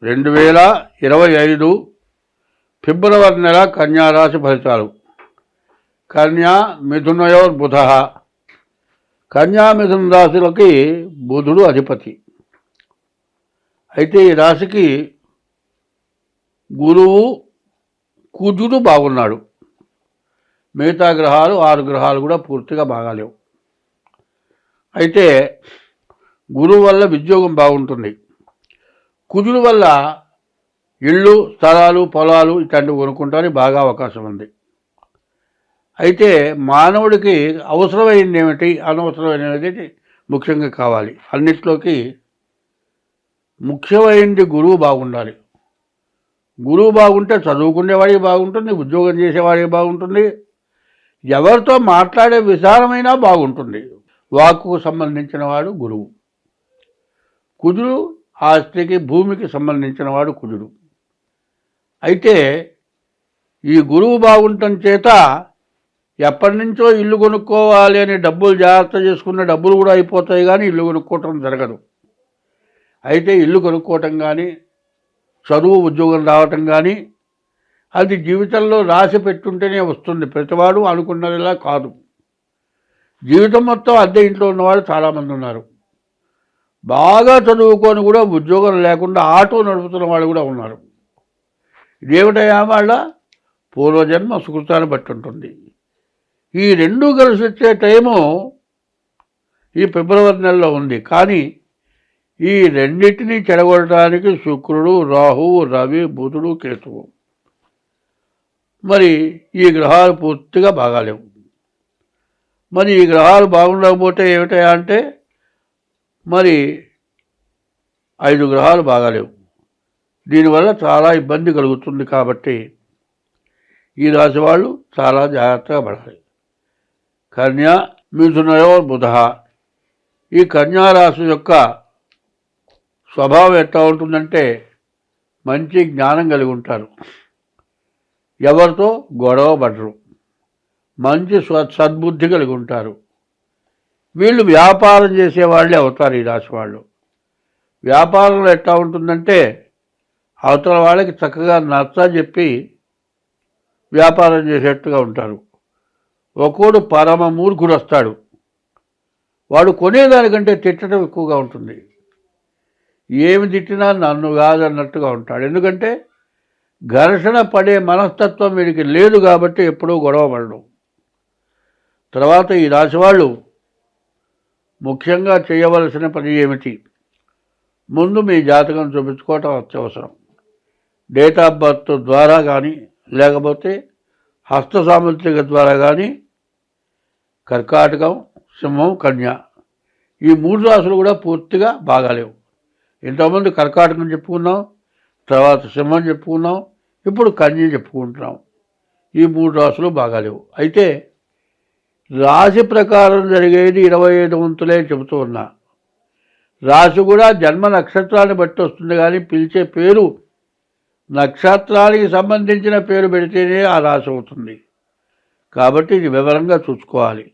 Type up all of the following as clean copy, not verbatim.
2025 ఫిబ్రవరి నెల కన్యారాశి ఫలితాలు. కన్యా మిథునయోర్ బుధ. కన్యా మిథున రాశులకి బుధుడు అధిపతి. అయితే ఈ రాశికి గురువు కుజుడు బాగున్నాడు. మిగతా గ్రహాలు 6 గ్రహాలు కూడా పూర్తిగా బాగాలేవు. అయితే గురువు వల్ల ఉద్యోగం బాగుంటుంది. కుజుడు వల్ల ఇళ్ళు, స్థలాలు, పొలాలు ఇట్లాంటివి కొనుక్కుంటానికి బాగా అవకాశం ఉంది. అయితే మానవుడికి అవసరమైనది ఏమిటి, అనవసరమైనది ముఖ్యంగా కావాలి. అన్నిట్లోకి ముఖ్యమైనది గురువు బాగుండాలి. గురువు బాగుంటే చదువుకునేవాడికి బాగుంటుంది, ఉద్యోగం చేసేవాడికి బాగుంటుంది, ఎవరితో మాట్లాడే విధానమైనా బాగుంటుంది. వాక్కుకు సంబంధించిన వాడు గురువు. కుజుడు ఆస్తికి, భూమికి సంబంధించిన వాడు కుజుడు. అయితే ఈ గురువు బాగుండటం చేత ఎప్పటి నుంచో ఇల్లు కొనుక్కోవాలి అని డబ్బులు జాగ్రత్త చేసుకున్న డబ్బులు కూడా అయిపోతాయి, కానీ ఇల్లు కొనుక్కోవటం జరగదు. అయితే ఇల్లు కొనుక్కోవటం కానీ, చదువు, ఉద్యోగం రావటం కానీ అది జీవితంలో రాసి పెట్టుంటేనే వస్తుంది. ప్రతివాడు అనుకున్నదిలా కాదు. జీవితం మొత్తం అద్దె ఇంట్లో ఉన్నవాళ్ళు చాలామంది ఉన్నారు. బాగా చదువుకొని కూడా ఉద్యోగం లేకుండా ఆటో నడుపుతున్న వాళ్ళు కూడా ఉన్నారు. ఇదేమిటయా వాళ్ళ పూర్వజన్మ సుకృతాన్ని బట్టి ఉంటుంది. ఈ రెండు కలిసి వచ్చే టైము ఈ ఫిబ్రవరి నెలలో ఉంది. కానీ ఈ రెండింటినీ చెడగొట్టడానికి శుక్రుడు, రాహువు, రవి, బుధుడు, కేతువు, మరి ఈ గ్రహాలు పూర్తిగా బాగాలేవు. మరి ఈ గ్రహాలు బాగుండకపోతే ఏమిటయా అంటే మరి 5 గ్రహాలు బాగాలేవు. దీనివల్ల చాలా ఇబ్బంది కలుగుతుంది. కాబట్టి ఈ రాశి వాళ్ళు చాలా జాగ్రత్తగా పడాలి. కన్యా మిథునయోర్ బుధ. ఈ కన్యా రాశి యొక్క స్వభావం ఎట్లా ఉంటుందంటే మంచి జ్ఞానం కలిగి ఉంటారు, ఎవరితో గొడవ పడరు, మంచి సద్బుద్ధి కలిగి ఉంటారు. వీళ్ళు వ్యాపారం చేసేవాళ్ళే అవుతారు. ఈ రాశి వాళ్ళు వ్యాపారంలో ఎట్లా ఉంటుందంటే అవతల వాళ్ళకి చక్కగా నచ్చ చెప్పి వ్యాపారం చేసేట్టుగా ఉంటారు. ఒకడు పరమ మూర్ఖుడు వస్తాడు, వాడు కొనేదానికంటే తిట్టడం ఎక్కువగా ఉంటుంది. ఏమి తిట్టినా నన్ను కాదన్నట్టుగా ఉంటాడు. ఎందుకంటే ఘర్షణ పడే మనస్తత్వం వీడికి లేదు కాబట్టి ఎప్పుడూ గొడవ పడడం. తర్వాత ఈ రాశి వాళ్ళు ముఖ్యంగా చేయవలసిన పని ఏమిటి? ముందు మీ జాతకం చూపించుకోవటం అత్యవసరం. డేట్ ఆఫ్ బర్త్ ద్వారా కానీ, లేకపోతే హస్త సాముద్రిక ద్వారా కానీ, కర్కాటకం, సింహం, కన్య ఈ 3 రాశులు కూడా పూర్తిగా బాగాలేవు. ఇంతకుముందు కర్కాటకం చెప్పుకున్నాం, తర్వాత సింహం చెప్పుకున్నాం, ఇప్పుడు కన్య చెప్పుకుంటున్నాం. ఈ 3 రాశులు బాగాలేవు. అయితే రాశి ప్రకారం జరిగేది 25 వంతులే చెబుతూ ఉన్నా. రాశి కూడా జన్మ నక్షత్రాన్ని బట్టి వస్తుంది, కానీ పిలిచే పేరు నక్షత్రానికి సంబంధించిన పేరు పెడితేనే ఆ రాశి అవుతుంది. కాబట్టి ఇది వివరంగా చూసుకోవాలి.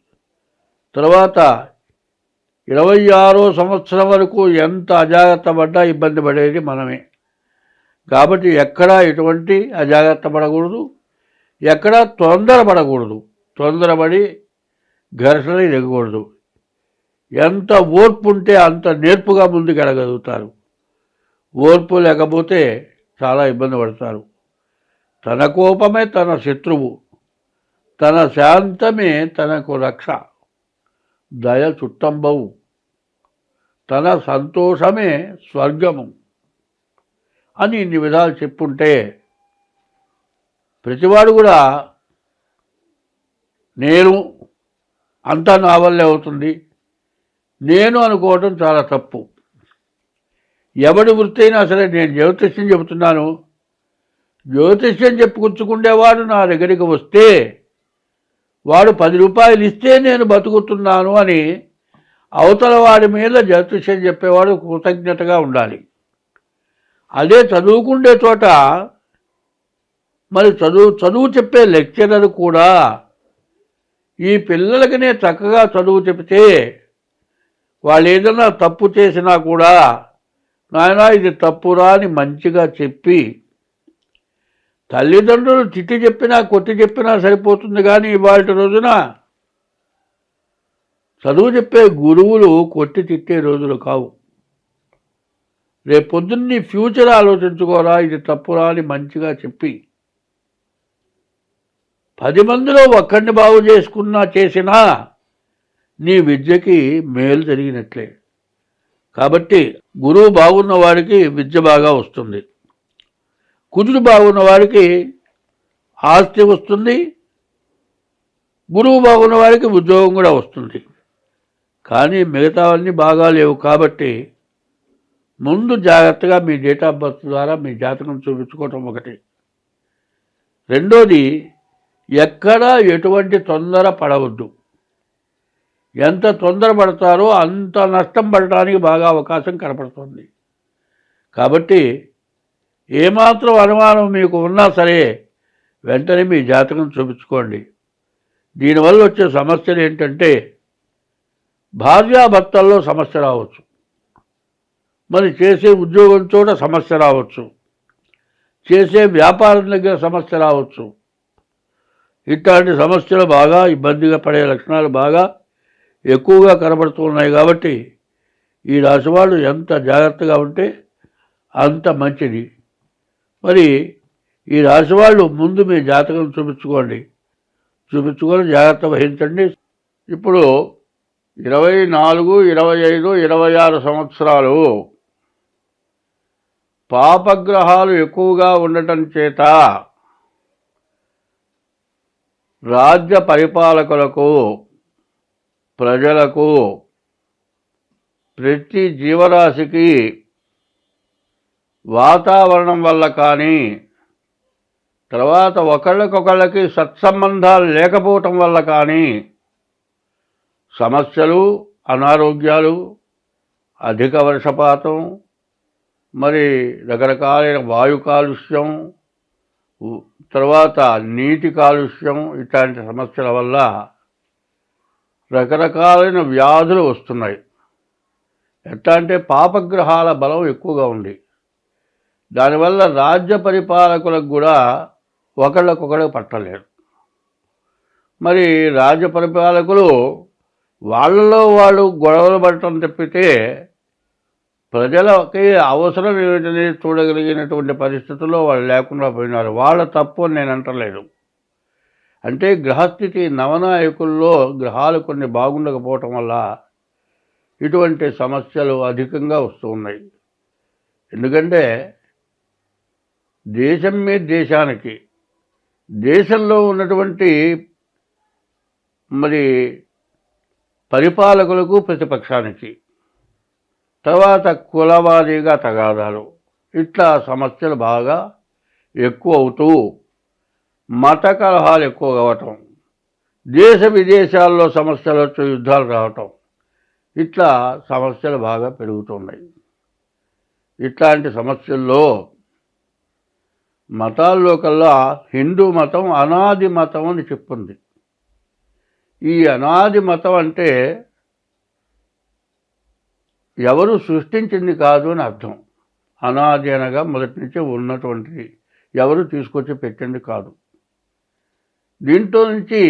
తర్వాత 26వ సంవత్సరం వరకు ఎంత అజాగ్రత్త పడ్డా ఇబ్బంది పడేది మనమే. కాబట్టి ఎక్కడా ఎటువంటి అజాగ్రత్త పడకూడదు, ఎక్కడా తొందరపడకూడదు. తొందరపడి ఘర్షణ ఎగకూడదు. ఎంత ఓర్పు ఉంటే అంత నేర్పుగా ముందుకెళ్ళగలుగుతారు. ఓర్పు లేకపోతే చాలా ఇబ్బంది పడతారు. తన కోపమే తన శత్రువు, తన శాంతమే తనకు రక్ష, దయ చుట్టంబవు, తన సంతోషమే స్వర్గము అని ఇన్ని విధాలు చెప్పుంటే ప్రతివాడు కూడా నేను అంతా నా వల్లే అవుతుంది, నేను అనుకోవటం చాలా తప్పు. ఎవడి వృత్తి అయినా సరే, నేను జ్యోతిష్యం చెబుతున్నాను, జ్యోతిష్యం చెప్పుకుంచుకునేవాడు నా దగ్గరికి వస్తే వాడు 10 రూపాయలు ఇస్తే నేను బతుకుతున్నాను అని అవతల వాడి మీద జ్యోతిష్యం చెప్పేవాడు కృతజ్ఞతగా ఉండాలి. అదే చదువుకుండే చోట మరి చదువు చెప్పే లెక్చరర్ కూడా ఈ పిల్లలకి నేను చక్కగా చదువు చెబితే వాళ్ళు ఏదైనా తప్పు చేసినా కూడా నాయనా ఇది తప్పురా అని మంచిగా చెప్పి, తల్లిదండ్రులు తిట్టి చెప్పినా కొట్టి చెప్పినా సరిపోతుంది, కానీ ఇవాళ రోజున చదువు చెప్పే గురువులు కొట్టి తిట్టే రోజులు కావు. రేపు పొద్దున్న ఫ్యూచర్ ఆలోచించుకోరా, ఇది తప్పురా అని మంచిగా చెప్పి 10 మందిలో ఒక్కడిని బాగు చేసినా నీ విద్యకి మేలు జరిగినట్లే. కాబట్టి గురువు బాగున్న వాడికి విద్య బాగా వస్తుంది, కుజుడు బాగున్న వాడికి ఆస్తి వస్తుంది, గురువు బాగున్న వాడికి ఉద్యోగం కూడా వస్తుంది. కానీ మిగతావన్నీ బాగా లేవు. కాబట్టి ముందు జాగ్రత్తగా మీ డేట్ ఆఫ్ బర్త్ ద్వారా మీ జాతకం చూపించుకోవటం ఒకటి. రెండోది, ఎక్కడా ఎటువంటి తొందర పడవద్దు. ఎంత తొందర పడతారో అంత నష్టం పడటానికి బాగా అవకాశం కనపడుతుంది. కాబట్టి ఏమాత్రం అనుమానం మీకు ఉన్నా సరే వెంటనే మీ జాతకం చూపించుకోండి. దీనివల్ల వచ్చే సమస్యలు ఏంటంటే, భార్యాభర్తల్లో సమస్య రావచ్చు, మరి చేసే ఉద్యోగం చోట సమస్య రావచ్చు, చేసే వ్యాపారం దగ్గర సమస్య రావచ్చు. ఇట్లాంటి సమస్యలు బాగా ఇబ్బందిగా పడే లక్షణాలు బాగా ఎక్కువగా కనబడుతున్నాయి. కాబట్టి ఈ రాశి వాళ్ళు ఎంత జాగ్రత్తగా ఉంటే అంత మంచిది. మరి ఈ రాశి వాళ్ళు ముందు మీ జాతకం చూపించుకొని జాగ్రత్త వహించండి. ఇప్పుడు 24, 25, 26 సంవత్సరాలు పాపగ్రహాలు ఎక్కువగా ఉండటం చేత రాజ్య పరిపాలకులకు, ప్రజలకు, ప్రతి జీవరాశికి వాతావరణం వల్ల కానీ, తర్వాత ఒకళ్ళకొకళ్ళకి సత్సంబంధాలు లేకపోవటం వల్ల కానీ సమస్యలు, అనారోగ్యాలు, అధిక వర్షపాతం, మరి రకరకాలైన వాయు కాలుష్యం, తర్వాత నీటి కాలుష్యం, ఇట్లాంటి సమస్యల వల్ల రకరకాలైన వ్యాధులు వస్తున్నాయి. ఎట్లా అంటే పాపగ్రహాల బలం ఎక్కువగా ఉంది. దానివల్ల రాజ్య పరిపాలకులకు కూడా ఒకళ్ళకొకళ్ళు పట్టలేరు. మరి రాజ్య పరిపాలకులు వాళ్ళలో వాళ్ళు గొడవలు పడటం తప్పితే ప్రజలకి అవసరం ఏమిటని చూడగలిగినటువంటి పరిస్థితుల్లో వాళ్ళు లేకుండా పోయినారు. వాళ్ళ తప్పు అని నేను అంటలేదు. అంటే గ్రహస్థితి నవనాయకుల్లో గ్రహాలు కొన్ని బాగుండకపోవటం వల్ల ఇటువంటి సమస్యలు అధికంగా వస్తూ ఉన్నాయి. ఎందుకంటే దేశం మీద దేశానికి, దేశంలో ఉన్నటువంటి మరి పరిపాలకులకు, ప్రతిపక్షానికి, తర్వాత కులవారీగా తగాదాలు, ఇట్లా సమస్యలు బాగా ఎక్కువ అవుతూ మత కలహాలు ఎక్కువ కావటం, దేశ విదేశాల్లో సమస్యలు వచ్చి యుద్ధాలు రావటం, ఇట్లా సమస్యలు బాగా పెరుగుతున్నాయి. ఇట్లాంటి సమస్యల్లో మతాల్లో కల్లా హిందూ మతం అనాది మతం అని చెప్పింది. ఈ అనాది మతం అంటే ఎవరు సృష్టించింది కాదు అని అర్థం. అనాది అనగా మొదటి నుంచి ఉన్నటువంటిది, ఎవరు తీసుకొచ్చి పెట్టింది కాదు. దీంట్లో నుంచి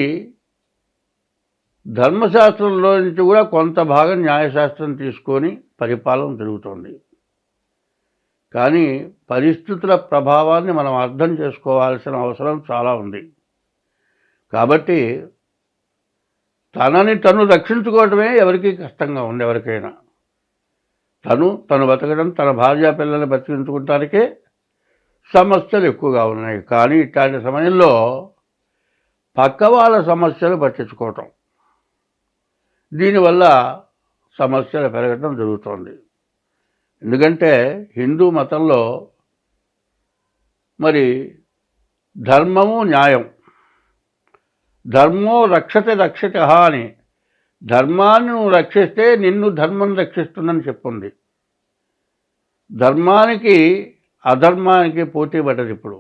ధర్మశాస్త్రంలో నుంచి కూడా కొంత భాగం న్యాయశాస్త్రం తీసుకొని పరిపాలన జరుగుతుంది. కానీ పరిస్థితుల ప్రభావాన్ని మనం అర్థం చేసుకోవాల్సిన అవసరం చాలా ఉంది. కాబట్టి తనని తను రక్షించుకోవటమే ఎవరికి కష్టంగా ఉంది. ఎవరికైనా తను బతకడం, తన భార్య పిల్లల్ని బతికించుకోవటానికే సమస్యలు ఎక్కువగా ఉన్నాయి. కానీ ఇట్లాంటి సమయంలో పక్క వాళ్ళ సమస్యలు పట్టించుకోవటం, దీనివల్ల సమస్యలు పెరగటం జరుగుతోంది. ఎందుకంటే హిందూ మతంలో మరి ధర్మము, న్యాయం, ధర్మో రక్షతే రక్షిత అని, ధర్మాన్ని నువ్వు రక్షిస్తే నిన్ను ధర్మం రక్షిస్తుందని చెప్పింది. ధర్మానికి అధర్మానికి పోటీ పడ్డది. ఇప్పుడు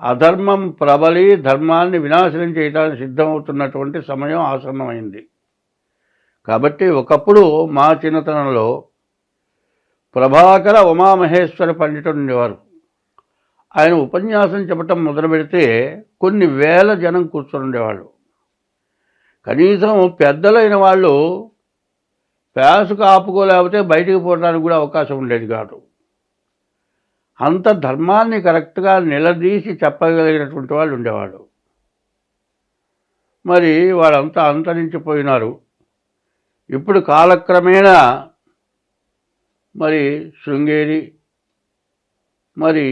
అధర్మం ప్రబలి ధర్మాన్ని వినాశనం చేయడానికి సిద్ధమవుతున్నటువంటి సమయం ఆసన్నమైంది. కాబట్టి ఒకప్పుడు మా చిన్నతనంలో ప్రభాకర ఉమామహేశ్వర పండితుడు ఉండేవారు. ఆయన ఉపన్యాసం చెప్పటం మొదలు పెడితే కొన్ని వేల జనం కూర్చొని ఉండేవాళ్ళు. కనీసం పెద్దలైన వాళ్ళు ప్యాసుకు ఆపుకోలేకపోతే బయటికి పోవడానికి కూడా అవకాశం ఉండేది కాదు. అంత ధర్మాన్ని కరెక్ట్గా నిలదీసి చెప్పగలిగినటువంటి వాళ్ళు ఉండేవాళ్ళు. మరి వాళ్ళంతా అంతరించిపోయినారు. ఇప్పుడు కాలక్రమేణా మరి శృంగేరి, మరి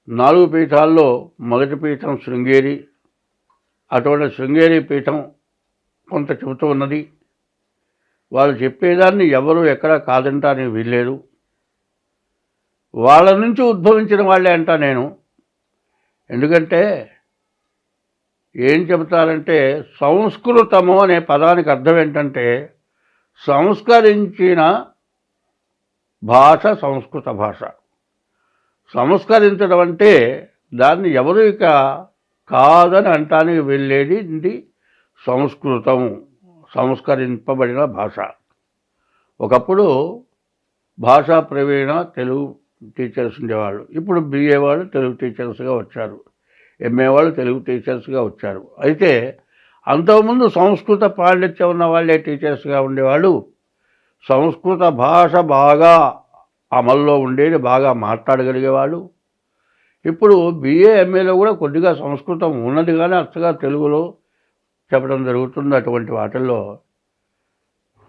4 పీఠాల్లో మొదటి పీఠం శృంగేరి, అటువంటి శృంగేరి పీఠం కొంత చెబుతూ ఉన్నది. వాళ్ళు చెప్పేదాన్ని ఎవరు ఎక్కడా కాదంటానికి వీల్లేదు. వాళ్ళ నుంచి ఉద్భవించిన వాళ్ళే అంట నేను. ఎందుకంటే ఏం చెబుతారంటే, సంస్కృతము అనే పదానికి అర్థం ఏంటంటే సంస్కరించిన భాష సంస్కృత భాష. సంస్కరించడం అంటే దాన్ని ఎవరు ఇక కాదని అంటానికి వెళ్ళేది ఇది సంస్కృతం, సంస్కరింపబడిన భాష. ఒకప్పుడు భాషా ప్రవీణ తెలుగు టీచర్స్ ఉండేవాళ్ళు. ఇప్పుడు బిఏ వాళ్ళు తెలుగు టీచర్స్గా వచ్చారు, ఎంఏ వాళ్ళు తెలుగు టీచర్స్గా వచ్చారు. అయితే అంతకుముందు సంస్కృత పాండిత్యం ఉన్న వాళ్ళే టీచర్స్గా ఉండేవాళ్ళు. సంస్కృత భాష బాగా అమల్లో ఉండేది, బాగా మాట్లాడగలిగేవాళ్ళు. ఇప్పుడు బిఏ ఎంఏలో కూడా కొద్దిగా సంస్కృతం ఉన్నది, కానీ అచ్చగా తెలుగులో చెప్పడం జరుగుతుంది. అటువంటి వాటిల్లో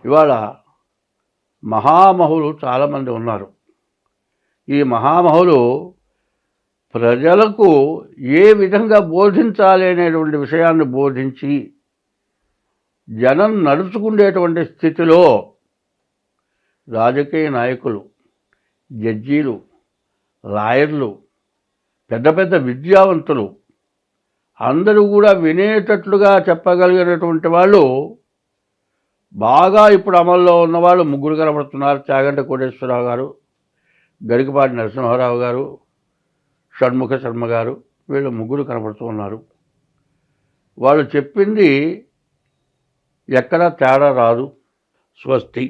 ఇవాళ మహామహులు చాలామంది ఉన్నారు. ఈ మహామహులు ప్రజలకు ఏ విధంగా బోధించాలి అనేటువంటి విషయాన్ని బోధించి జనం నడుచుకునేటువంటి స్థితిలో రాజకీయ నాయకులు, జడ్జీలు, లాయర్లు, పెద్ద పెద్ద విద్యావంతులు అందరూ కూడా వినేటట్లుగా చెప్పగలిగినటువంటి వాళ్ళు బాగా ఇప్పుడు అమల్లో ఉన్నవాళ్ళు 3 కనబడుతున్నారు. చాగంటి కోటేశ్వరరావు గారు, గరికపాటి నరసింహారావు గారు, షణ్ముఖ శర్మ గారు, వీళ్ళు 3 కనబడుతూ ఉన్నారు. వాళ్ళు చెప్పింది ఎక్కడా తేడా రాదు. స్వస్తి.